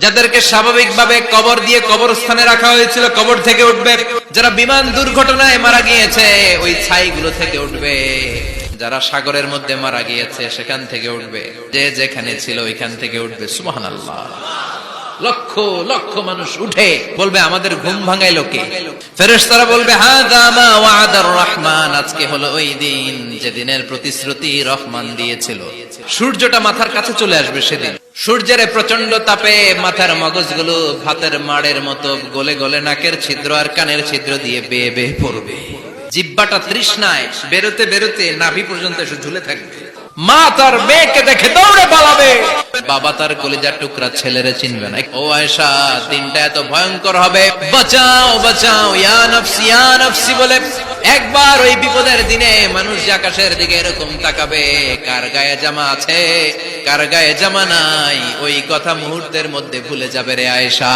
যাদেরকে স্বাভাবিকভাবে কবর দিয়ে কবরস্থানে রাখা হয়েছিল কবর থেকে উঠবে, যারা বিমান দুর্ঘটনায় মারা গিয়েছে ওই ছাইগুলো থেকে উঠবে, যারা সাগরের মধ্যে মারা গিয়েছে সেখান থেকে উঠবে, যে যেখানে ছিল ওইখান থেকে উঠবে। সুবহানাল্লাহ। লক্ষ লক্ষ মানুষ উঠে বলবে আমাদের ঘুম ভাঙাইলো কে? ফেরেশতারা বলবে হাযা মা ওয়া'দার রহমান, আজকে হলো ওই দিন যেদিনের প্রতিশ্রুতি রহমান দিয়েছিল। সূর্যটা মাথার কাছে চলে আসবে সেদিন। সূর্যের প্রচন্ড তাপে মাথার মগজগুলো ভাতের মাড়ের মতো গলে গলে নাকের ছিদ্র আর কানের ছিদ্র দিয়ে বেয়ে বেয়ে পড়বে। জিহ্বাটা তৃষ্ণায় বেরোতে বেরোতে নাভি পর্যন্ত এসে ঝুলে থাকবে। মা তার মেয়েকে দেখে দৌড়ে পালাবে, বাবা তার কলিজার টুকরা ছেলেরে চিনবে না। ও আয়েশা, দিনটা এত ভয়ঙ্কর হবে, বাঁচাও বাঁচাও ইয়া নফসি ইয়া নফসি বলে একবার ওই বিপদের দিনে মানুষ যে আকাশের দিকে এরকম তাকাবে, কার গায়ে জামা আছে কার গায়ে জামা নাই, ওই কথা মুহূর্তের মধ্যে ভুলে যাবে রে আয়েশা।